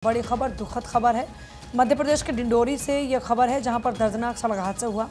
बड़ी खबर, दुखद खबर है। मध्य प्रदेश के डिंडोरी से यह खबर है, जहां पर दर्दनाक सड़क हादसा हुआ।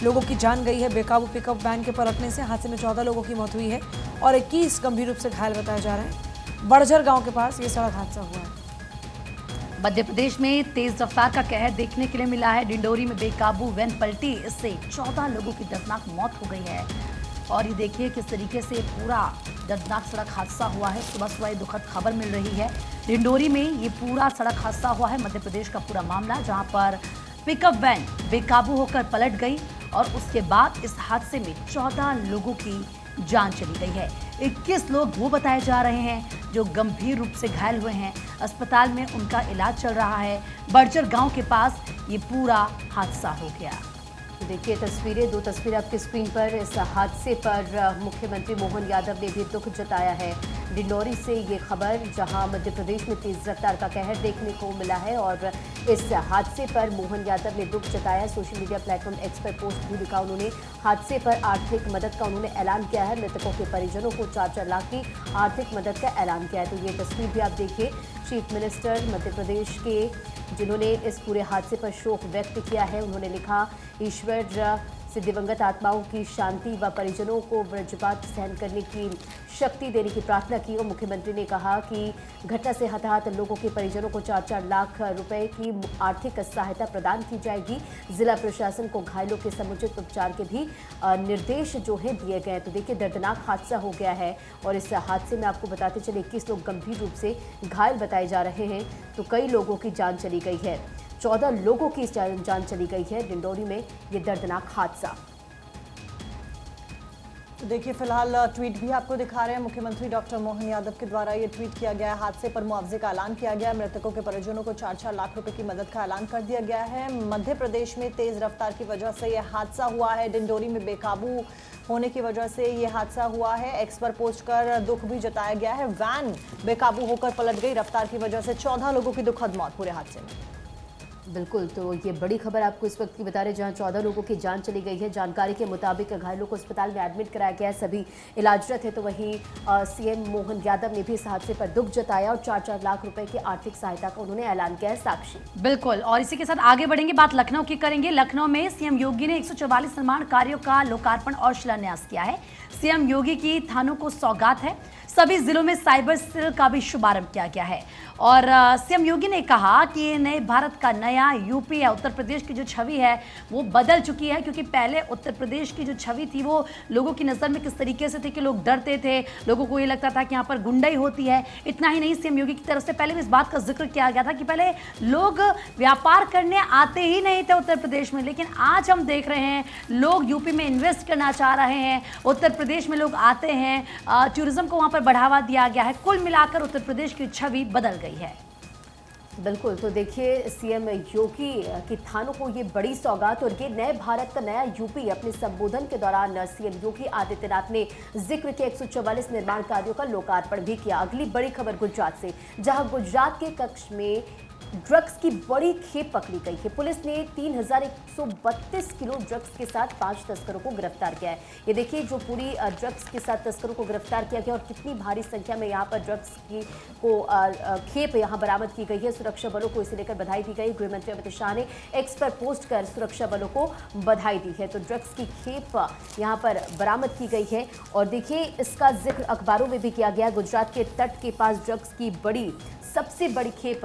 लोगों की जान गई है। बेकाबू पिकअप वैन के पलटने से हादसे में 14 लोगों की मौत हुई है और 21 गंभीर रूप से घायल बताए जा रहे हैं। बड़झर गांव के पास ये सड़क हादसा हुआ है। मध्य प्रदेश में तेज रफ्तार का कहर देखने के लिए मिला है। डिंडोरी में बेकाबू वैन पलटी, इससे 14 लोगों की दर्दनाक मौत हो गई है। और ये देखिए किस तरीके से पूरा दर्दनाक सड़क हादसा हुआ है। सुबह सुबह ये दुखद खबर मिल रही है। डिंडोरी में ये पूरा सड़क हादसा हुआ है। मध्य प्रदेश का पूरा मामला, जहां पर पिकअप वैन बेकाबू होकर पलट गई और उसके बाद इस हादसे में 14 लोगों की जान चली गई है। 21 लोग वो बताए जा रहे हैं जो गंभीर रूप से घायल हुए हैं। अस्पताल में उनका इलाज चल रहा है। बड़झर गांव के पास ये पूरा हादसा हो गया। देखिए दो तस्वीरें आपकी स्क्रीन पर। इस हादसे पर मुख्यमंत्री मोहन यादव ने भी दुख जताया है। डिंडोरी से ये खबर, जहां मध्य प्रदेश में तेज रफ्तार का कहर देखने को मिला है और इस हादसे पर मोहन यादव ने दुख जताया। सोशल मीडिया प्लेटफॉर्म एक्स पर पोस्ट भी लिखा उन्होंने। हादसे पर आर्थिक मदद का उन्होंने ऐलान किया है। मृतकों के परिजनों को 4-4 लाख की आर्थिक मदद का ऐलान किया है। तो ये तस्वीर भी आप देखिए, चीफ मिनिस्टर मध्य प्रदेश के, जिन्होंने इस पूरे हादसे पर शोक व्यक्त किया है। उन्होंने लिखा, ईश्वर से दिवंगत आत्माओं की शांति व परिजनों को वज्रपात सहन करने की शक्ति देने की प्रार्थना की। और मुख्यमंत्री ने कहा कि घटना से हताहत लोगों के परिजनों को 4-4 लाख रुपए की आर्थिक सहायता प्रदान की जाएगी। जिला प्रशासन को घायलों के समुचित उपचार के भी निर्देश जो है दिए गए। तो देखिए दर्दनाक हादसा हो गया है और इस हादसे में आपको बताते चले 21 लोग गंभीर रूप से घायल बताए जा रहे हैं। तो कई लोगों की जान चली गई है। 14 लोगों की जान चली गई है। डिंडोरी में ये दर्दनाक हादसा। तो देखिए फिलहाल ट्वीट भी आपको दिखा रहे हैं। मुख्यमंत्री डॉक्टर मोहन यादव के द्वारा ये ट्वीट किया गया है। हादसे पर मुआवजे का ऐलान किया गया है। मृतकों के परिजनों को 4-4 लाख रुपए की मदद का ऐलान कर दिया गया है। मध्य प्रदेश में तेज रफ्तार की वजह से यह हादसा हुआ है। डिंडोरी में बेकाबू होने की वजह से ये हादसा हुआ है। एक्स पर पोस्ट कर दुख भी जताया गया है। वैन बेकाबू होकर पलट गई। रफ्तार की वजह से 14 लोगों की दुखद मौत पूरे हादसे में। बिल्कुल, तो ये बड़ी खबर आपको इस वक्त की बता रहे, जहां 14 लोगों की जान चली गई है। जानकारी के मुताबिक घायलों को अस्पताल में एडमिट कराया गया है, सभी इलाजरत है। तो वहीं सीएम मोहन यादव ने भी इस हादसे पर दुख जताया और 4-4 लाख रुपए की आर्थिक सहायता का उन्होंने ऐलान किया है। साक्षी बिल्कुल, और इसी के साथ आगे बढ़ेंगे, बात लखनऊ की करेंगे। लखनऊ में सीएम योगी ने 144 निर्माण कार्यों का लोकार्पण और शिलान्यास किया है। सीएम योगी की थानों को सौगात है। सभी जिलों में साइबर सेल का भी शुभारंभ किया गया है। और सीएम योगी ने कहा कि ये नए भारत का नया यूपी है। उत्तर प्रदेश की जो छवि है वो बदल चुकी है, क्योंकि पहले उत्तर प्रदेश की जो छवि थी वो लोगों की नज़र में किस तरीके से थी कि लोग डरते थे, लोगों को ये लगता था कि यहाँ पर गुंडाई होती है। इतना ही नहीं, सीएम योगी की तरफ से पहले भी इस बात का जिक्र किया गया था कि पहले लोग व्यापार करने आते ही नहीं थे उत्तर प्रदेश में, लेकिन आज हम देख रहे हैं लोग यूपी में इन्वेस्ट करना चाह रहे हैं। उत्तर प्रदेश में लोग आते हैं, टूरिज्म को वहाँ पर बढ़ावा दिया गया है। कुल मिलाकर उत्तर प्रदेश की छवि बदल गई है। बिल्कुल, तो देखिए सीएम योगी की थानों को ये बड़ी सौगात और ये नए भारत का नया यूपी। अपने संबोधन के दौरान सीएम योगी आदित्यनाथ ने जिक्र किया 144 निर्माण कार्यों का लोकार्पण भी किया। अगली बड़ी खबर गुजरात से, जहां गुजरात के कच्छ में ड्रग्स की बड़ी खेप पकड़ी गई है। पुलिस ने 3132 किलो ड्रग्स के साथ 5 तस्करों को गिरफ्तार किया है। ये देखिए जो पूरी ड्रग्स के साथ तस्करों को गिरफ्तार किया गया और कितनी भारी संख्या में यहाँ पर ड्रग्स की खेप यहाँ बरामद की गई है। सुरक्षा बलों को इसे लेकर बधाई दी गई। गृहमंत्री अमित शाह ने एक्स पर पोस्ट कर सुरक्षा बलों को बधाई दी है। तो ड्रग्स की खेप यहाँ पर बरामद की गई है और देखिए इसका जिक्र अखबारों में भी किया गया। गुजरात के तट के पास ड्रग्स की सबसे बड़ी खेप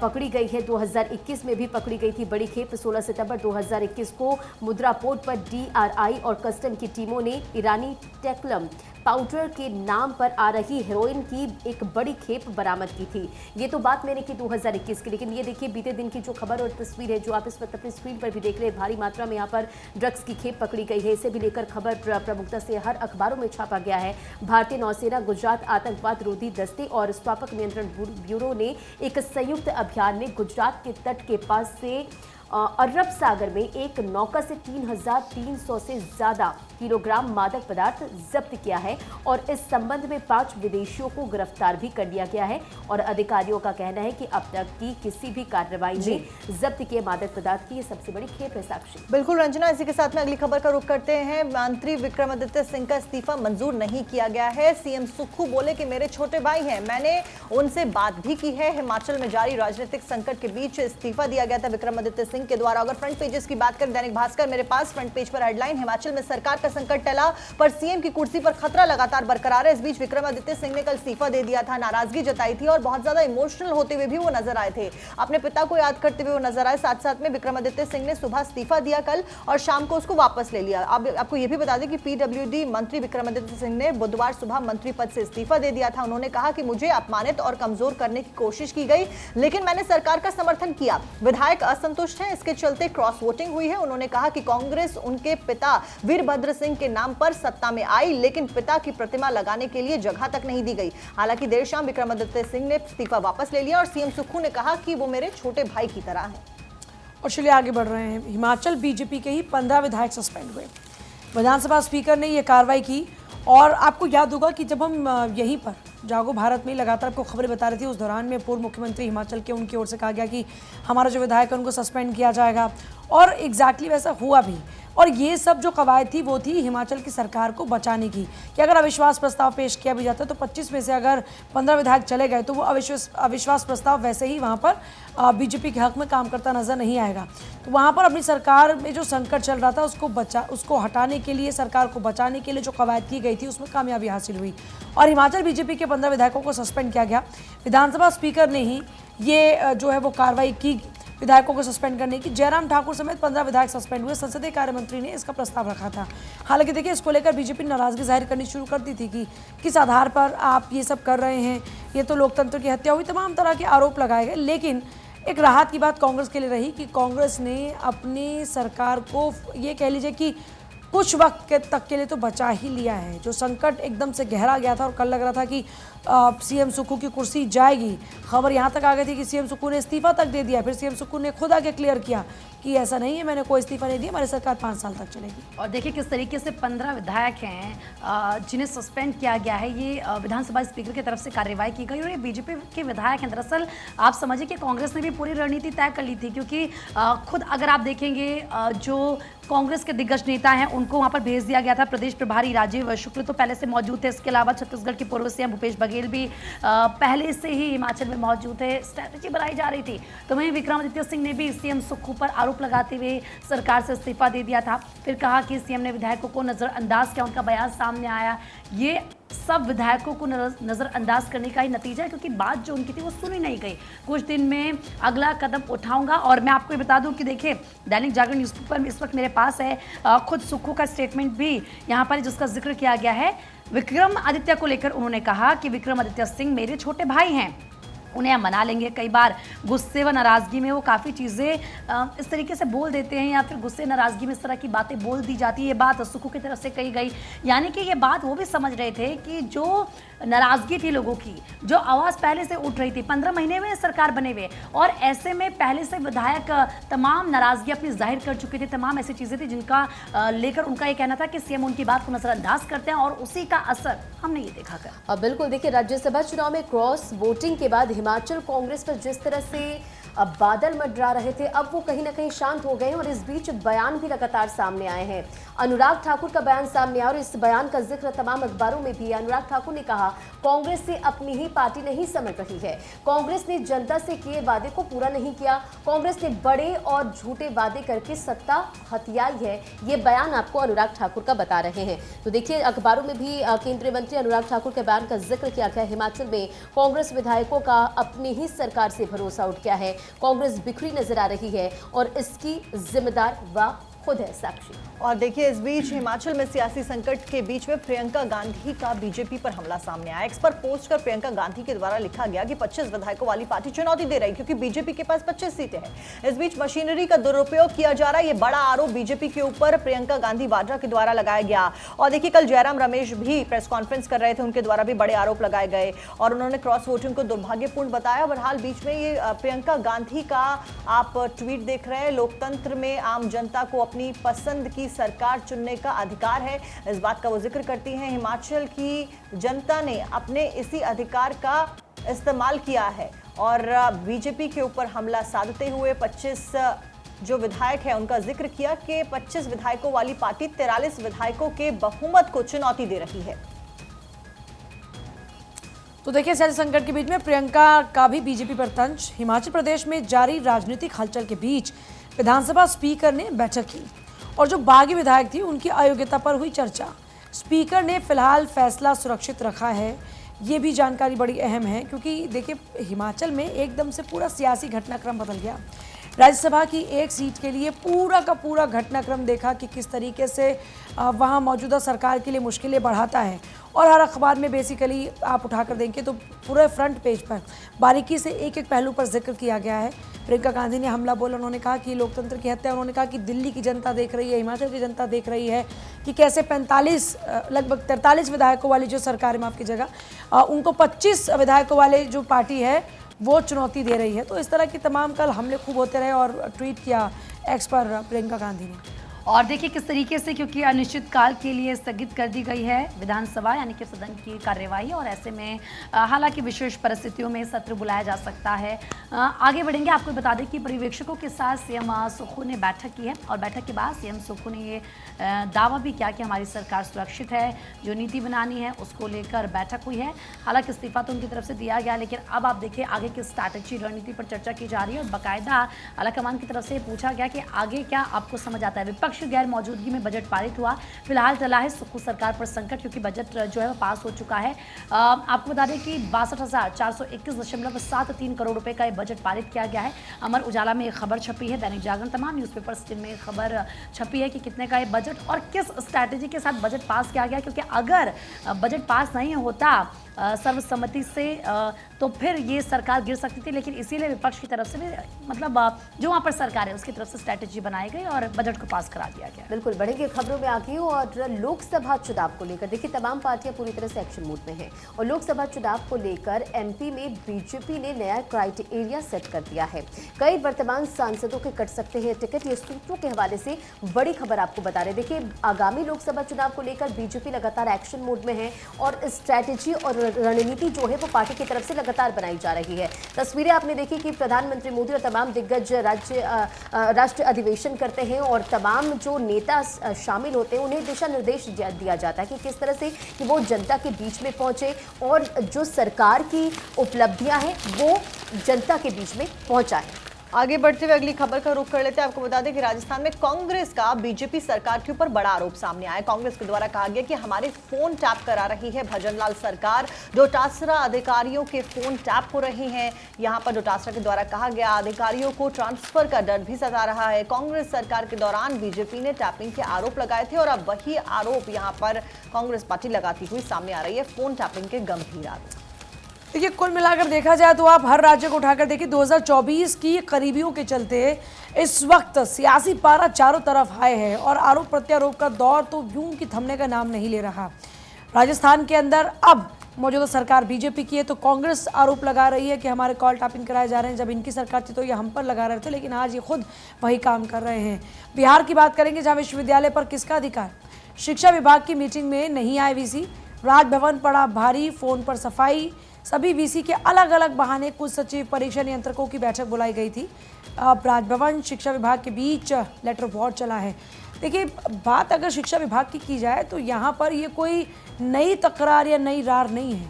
पकड़ी गई है। 2021 में भी पकड़ी गई थी बड़ी खेप। 16 सितंबर 2021 को मुद्रा पोर्ट पर DRI और कस्टम की टीमों ने ईरानी टेक्लम पाउडर के नाम पर आ रही हेरोइन की एक बड़ी खेप बरामद की थी। ये तो बात मैंने की 2021 की, लेकिन ये देखिए बीते दिन की जो खबर और तस्वीर है जो आप इस वक्त अपनी स्क्रीन पर भी देख रहे हैं, भारी मात्रा में यहाँ पर ड्रग्स की खेप पकड़ी गई है। इसे भी लेकर खबर प्रमुखता से हर अखबारों में छापा गया है। भारतीय नौसेना, गुजरात आतंकवाद रोधी दस्ते और स्वापक नियंत्रण ब्यूरो ने एक संयुक्त अभियान में गुजरात के तट के पास से अरब सागर में एक नौका से 3,300 से ज्यादा किलोग्राम मादक पदार्थ जब्त किया है और इस संबंध में 5 विदेशियों को गिरफ्तार भी कर लिया गया है। और अधिकारियों का कहना है कि अब तक की किसी भी कार्रवाई में जब्त किए मादक पदार्थ की ये सबसे बड़ी खेप है। साक्षी, बिल्कुल रंजना, इसी के साथ में अगली खबर का रुख करते हैं। मंत्री विक्रमादित्य सिंह का इस्तीफा मंजूर नहीं किया गया है। सीएम सुक्खू बोले कि मेरे छोटे भाई हैं, मैंने उनसे बात भी की है। हिमाचल में जारी राजनीतिक संकट के बीच इस्तीफा दिया गया था विक्रमादित्य सिंह के द्वारा। अगर फ्रंट पेजेस की बात करें, दैनिक भास्कर मेरे पास फ्रंट पेज पर हेडलाइन, हिमाचल में सरकार का संकट टला पर सीएम की कुर्सी पर खतरा लगातार बरकरार है। इस बीच विक्रमादित्य सिंह ने कल इस्तीफा दे दिया था, नाराजगी जताई थी और बहुत ज्यादा इमोशनल होते हुए भी वो नजर आए थे। अपने पिता को याद करते हुए वो नजर आए। साथ साथ में विक्रमादित्य सिंह ने सुबह इस्तीफा दिया कल और शाम को उसको वापस ले लिया। अब आपको ये भी बता दें कि पीडब्ल्यूडी मंत्री विक्रमादित्य सिंह ने बुधवार सुबह मंत्री पद से इस्तीफा दे दिया था। उन्होंने कहा कि मुझे अपमानित और कमजोर करने की कोशिश की गई, लेकिन मैंने सरकार का समर्थन किया। विधायक असंतुष्ट हैं, इसके चलते क्रॉस वोटिंग हुई है। उन्होंने कहा कि कांग्रेस उनके पिता वीरभद्र सिंह के नाम पर सत्ता में आई, लेकिन पिता की प्रतिमा लगाने के लिए जगह तक नहीं दी गई। हालांकि देर शाम विक्रमादित्य सिंह ने इस्तीफा वापस ले लिया और सीएम सुक्खू ने कहा कि वो मेरे छोटे भाई की तरह हैं। और चलिए आगे बढ़ रहे हैं। हिमाचल बीजेपी के ही 15 विधायक सस्पेंड हुए। विधानसभा स्पीकर ने ये कार्रवाई की और आपको याद होगा कि जब हम यहीं पर जागो भारत में लगातार आपको खबरें बता रही थी, उस दौरान में पूर्व मुख्यमंत्री हिमाचल के उनकी ओर से कहा गया कि हमारा जो विधायक है उनको सस्पेंड किया जाएगा और एग्जैक्टली वैसा हुआ भी। और ये सब जो कवायद थी वो थी हिमाचल की सरकार को बचाने की कि अगर अविश्वास प्रस्ताव पेश किया भी जाता है तो 25 में से अगर 15 विधायक चले गए तो वो अविश्वास प्रस्ताव वैसे ही वहाँ पर बीजेपी के हक में काम करता नजर नहीं आएगा। तो वहाँ पर अपनी सरकार में जो संकट चल रहा था उसको हटाने के लिए, सरकार को बचाने के लिए जो कवायद की गई थी उसमें कामयाबी हासिल हुई और हिमाचल बीजेपी के 15 विधायकों को सस्पेंड किया गया। विधानसभा स्पीकर ने ही ये जो है वो कार्रवाई की विधायकों को सस्पेंड करने की। जयराम ठाकुर समेत 15 विधायक सस्पेंड हुए। संसदीय कार्य मंत्री ने इसका प्रस्ताव रखा था। हालांकि देखिए, इसको लेकर बीजेपी ने नाराजगी जाहिर करनी शुरू कर दी थी कि किस आधार पर आप ये सब कर रहे हैं, ये तो लोकतंत्र की हत्या हुई, तमाम तरह के आरोप लगाए गए। लेकिन एक राहत की बात कांग्रेस के लिए रही कि कांग्रेस ने अपनी सरकार को ये कह लीजिए कि कुछ वक्त तक के लिए तो बचा ही लिया है। जो संकट एकदम से गहरा गया था और कल लग रहा था कि सीएम सुक्खू की कुर्सी जाएगी, खबर यहाँ तक आ गई थी कि सीएम सुक्खू ने इस्तीफा तक दे दिया। फिर सीएम सुक्खू ने खुद आके क्लियर किया कि ऐसा नहीं है, मैंने कोई इस्तीफा नहीं दिया, हमारी सरकार 5 साल तक चलेगी। और देखिए किस तरीके से 15 विधायक हैं जिन्हें सस्पेंड किया गया है। ये विधानसभा स्पीकर की तरफ से कार्रवाई की गई और ये बीजेपी के विधायक हैं। दरअसल आप समझिए कि कांग्रेस ने भी पूरी रणनीति तय कर ली थी, क्योंकि खुद अगर आप देखेंगे जो कांग्रेस के दिग्गज नेता हैं उनको वहां पर भेज दिया गया था। प्रदेश प्रभारी राजीव शुक्ल तो पहले से मौजूद थे। इसके अलावा छत्तीसगढ़ के पूर्व सीएम भूपेश बघेल भी पहले से ही हिमाचल में मौजूद थे। स्ट्रैटेजी बनाई जा रही थी। तो वहीं विक्रमादित्य सिंह ने भी सीएम सुक्खू पर आरोप लगाते हुए सरकार से इस्तीफा दे दिया था। फिर कहा कि सीएम ने विधायकों को नजरअंदाज किया, उनका बयान सामने आया। ये सब विधायकों को नजरअंदाज करने का ही नतीजा है, क्योंकि बात जो उनकी थी वो सुनी नहीं गई। कुछ दिन में अगला कदम उठाऊंगा। और मैं आपको ये बता दूं कि देखिए, दैनिक जागरण न्यूज़पेपर इस वक्त मेरे पास है खुद सुक्खू का स्टेटमेंट भी यहाँ पर, जिसका जिक्र किया गया है। विक्रमादित्य को लेकर उन्होंने कहा कि विक्रमादित्य सिंह मेरे छोटे भाई हैं, उन्हें हम मना लेंगे। कई बार गुस्से व नाराज़गी में वो काफ़ी चीज़ें इस तरीके से बोल देते हैं या फिर गुस्से नाराज़गी में इस तरह की बातें बोल दी जाती है। ये बात सुक्खू की तरफ से कही गई, यानी कि ये बात वो भी समझ रहे थे कि जो नाराज़गी थी लोगों की, जो आवाज़ पहले से उठ रही थी, 15 महीने में सरकार बने हुए और ऐसे में पहले से विधायक तमाम नाराज़गी अपनी जाहिर कर चुके थे। तमाम ऐसी चीज़ें थी जिनका लेकर उनका ये कहना था कि सीएम उनकी बात को नज़रअंदाज करते हैं और उसी का असर हमने ये देखा कर। अब बिल्कुल देखिए, राज्यसभा चुनाव में क्रॉस वोटिंग के बाद हिमाचल कांग्रेस पर जिस तरह से बादल मंडरा रहे थे, अब वो कहीं ना कहीं शांत हो गए और इस बीच बयान भी लगातार सामने आए हैं। अनुराग ठाकुर का बयान सामने आया और इस बयान का जिक्र तमाम अखबारों में भी है। अनुराग ठाकुर ने कहा, कांग्रेस से अपनी ही पार्टी नहीं समझ रही है। कांग्रेस ने जनता से किए वादे को पूरा नहीं किया। कांग्रेस ने बड़े और झूठे वादे करके सत्ता हथियाई है। ये बयान आपको अनुराग ठाकुर का बता रहे हैं। तो देखिए, अखबारों में भी केंद्रीय मंत्री अनुराग ठाकुर के बयान का जिक्र किया गया। हिमाचल में कांग्रेस विधायकों का अपनी ही सरकार से भरोसा उठ गया है। कांग्रेस बिखरी नजर आ रही है और इसकी जिम्मेदार वह खुद है साक्षी। और देखिए, इस बीच हिमाचल में सियासी संकट के बीच में प्रियंका गांधी का बीजेपी पर हमला सामने आया। एक्स पर पोस्ट कर प्रियंका गांधी के द्वारा लिखा गया कि 25 विधायकों वाली पार्टी चुनौती दे रही क्योंकि बीजेपी के पास 25 सीटें हैं। इस बीच मशीनरी का दुरुपयोग किया जा रहा है, ये बड़ा आरोप बीजेपी के ऊपर प्रियंका गांधी वाड्रा के द्वारा लगाया गया। और देखिए, कल जयराम रमेश भी प्रेस कॉन्फ्रेंस कर रहे थे, उनके द्वारा भी बड़े आरोप लगाए गए और उन्होंने क्रॉस वोटिंग को दुर्भाग्यपूर्ण बताया। बहरहाल बीच में ये प्रियंका गांधी का आप ट्वीट देख रहे हैं, लोकतंत्र में आम जनता को अपनी पसंद की सरकार चुनने का अधिकार है, इस बात का वो जिक्र करती हैं। हिमाचल की जनता ने अपने इसी अधिकार का इस्तेमाल किया है और बीजेपी के ऊपर हमला साधते हुए 25 जो विधायक है उनका जिक्र किया कि 25 विधायकों वाली पार्टी 43 विधायकों के बहुमत को चुनौती दे रही है। तो देखिए, सियासी संकट के बीच में प्रियंका का भी बीजेपी पर तंज। हिमाचल प्रदेश में जारी राजनीतिक हलचल के बीच विधानसभा स्पीकर ने बैठक की और जो बागी विधायक थी उनकी अयोग्यता पर हुई चर्चा। स्पीकर ने फिलहाल फैसला सुरक्षित रखा है, ये भी जानकारी बड़ी अहम है क्योंकि देखिए, हिमाचल में एकदम से पूरा सियासी घटनाक्रम बदल गया। राज्यसभा की एक सीट के लिए पूरा का पूरा घटनाक्रम देखा कि किस तरीके से वहाँ मौजूदा सरकार के लिए मुश्किलें बढ़ाता है और हर अखबार में बेसिकली आप उठाकर देंगे तो पूरे फ्रंट पेज पर बारीकी से एक एक पहलू पर जिक्र किया गया है। प्रियंका गांधी ने हमला बोला, उन्होंने कहा कि लोकतंत्र की हत्या, उन्होंने कहा कि दिल्ली की जनता देख रही है, हिमाचल की जनता देख रही है कि कैसे 45 लगभग 43 विधायकों वाली जो सरकार है, माफ़ कीजिएगा, उनको 25 विधायकों वाले जो पार्टी है वो चुनौती दे रही है। तो इस तरह की तमाम कल हमले खूब होते रहे और ट्वीट किया एक्स पर प्रियंका गांधी ने। और देखिए किस तरीके से, क्योंकि अनिश्चित काल के लिए स्थगित कर दी गई है विधानसभा यानी कि सदन की कार्यवाही और ऐसे में हालांकि विशेष परिस्थितियों में सत्र बुलाया जा सकता है। आगे बढ़ेंगे, आपको बता दें कि पर्यवेक्षकों के साथ सीएम सुक्खू ने बैठक की है और बैठक के बाद सीएम सुक्खू ने ये दावा भी किया कि हमारी सरकार सुरक्षित है, जो नीति बनानी है उसको लेकर बैठक हुई है। हालांकि इस्तीफा तो उनकी तरफ से दिया गया, लेकिन अब आप देखिए आगे की स्ट्रैटेजी रणनीति पर चर्चा की जा रही है और बाकायदा आलाकमान की तरफ से पूछा गया कि आगे क्या आपको समझ आता है। विपक्ष की गैर मौजूदगी में बजट पारित हुआ, फिलहाल चला है सुक्खू सरकार पर संकट क्योंकि बजट जो है वो पास हो चुका है। आपको बता दें कि 62,421.73 करोड़ रुपए का ये बजट पारित किया गया है। अमर उजाला में एक खबर छपी है, दैनिक जागरण, तमाम न्यूज़पेपर्स जिनमें खबर छपी है कि कितने का ये बजट और किस स्ट्रैटेजी के साथ बजट पास किया गया, क्योंकि अगर बजट पास नहीं होता सर्वसम्मति से तो फिर ये सरकार गिर सकती थी, लेकिन इसीलिए विपक्ष की तरफ से भी मतलब जो वहाँ पर सरकार है उसकी तरफ से स्ट्रैटेजी बनाई गई और बजट को पास करा दिया गया। बिल्कुल, बढ़ेंगे खबरों में आगे। और लोकसभा चुनाव को लेकर देखिए तमाम पार्टियां पूरी तरह से एक्शन मोड में हैं और लोकसभा चुनाव को लेकर एमपी में बीजेपी ने नया क्राइटेरिया सेट कर दिया है। कई वर्तमान सांसदों के कट सकते हैं टिकट, ये सूत्रों के हवाले से बड़ी खबर आपको बता रहे। देखिए, आगामी लोकसभा चुनाव को लेकर बीजेपी लगातार एक्शन मोड में है और स्ट्रैटेजी और रणनीति जो है वो पार्टी की तरफ से लगातार बनाई जा रही है। तस्वीरें आपने देखी कि प्रधानमंत्री मोदी और तमाम दिग्गज राष्ट्रीय अधिवेशन करते हैं और तमाम जो नेता शामिल होते हैं उन्हें दिशा निर्देश दिया जाता है कि किस तरह से कि वो जनता के बीच में पहुंचे और जो सरकार की उपलब्धियां हैं वो जनता के बीच में पहुंचाएं। आगे बढ़ते हुए अगली खबर का रुख कर लेते हैं। आपको बता दें कि राजस्थान में कांग्रेस का बीजेपी सरकार के ऊपर बड़ा आरोप सामने आया। कांग्रेस के द्वारा कहा गया कि हमारे फोन टैप करा रही है भजनलाल सरकार, डोटासरा अधिकारियों के फोन टैप हो रहे हैं। यहां पर डोटासरा के द्वारा कहा गया अधिकारियों को ट्रांसफर का डर भी सता रहा है। कांग्रेस सरकार के दौरान बीजेपी ने टैपिंग के आरोप लगाए थे और अब वही आरोप यहां पर कांग्रेस पार्टी लगाती हुई सामने आ रही है। फोन टैपिंग के गंभीर आरोप। देखिए, कुल मिलाकर देखा जाए तो आप हर राज्य को उठाकर देखिए, 2024 की करीबियों के चलते इस वक्त सियासी पारा चारों तरफ हाई है और आरोप प्रत्यारोप का दौर तो यूं कि थमने का नाम नहीं ले रहा। राजस्थान के अंदर अब मौजूदा सरकार बीजेपी की है तो कांग्रेस आरोप लगा रही है कि हमारे कॉल टैपिंग कराए जा रहे हैं। जब इनकी सरकार थी तो ये हम पर लगा रहे थे, लेकिन आज ये खुद वही काम कर रहे हैं। बिहार की बात करेंगे जहाँ विश्वविद्यालय पर किसका अधिकार, शिक्षा विभाग की मीटिंग में नहीं आए वीसी, राजभवन पड़ा भारी, फोन पर सफाई, सभी वीसी के अलग अलग बहाने। कुछ सचिव परीक्षा नियंत्रकों की बैठक बुलाई गई थी। अब राजभवन शिक्षा विभाग के बीच लेटर वॉर चला है। देखिए, बात अगर शिक्षा विभाग की जाए तो यहाँ पर ये कोई नई तकरार या नई रार नहीं है।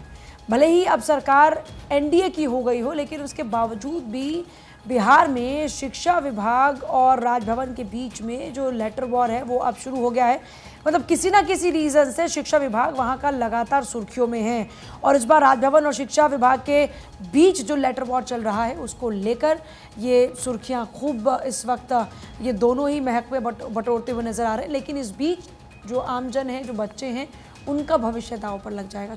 भले ही अब सरकार एनडीए की हो गई हो, लेकिन उसके बावजूद भी बिहार में शिक्षा विभाग और राजभवन के बीच में जो लेटर वॉर है वो अब शुरू हो गया है। मतलब किसी ना किसी रीज़न से शिक्षा विभाग वहाँ का लगातार सुर्खियों में है और इस बार राजभवन और शिक्षा विभाग के बीच जो लेटर वॉर चल रहा है उसको लेकर ये सुर्खियाँ खूब इस वक्त ये दोनों ही महकमे बटोरते हुए नजर आ रहे हैं। लेकिन इस बीच जो आमजन है, जो बच्चे हैं, उनका भविष्य दांव पर लग जाएगा।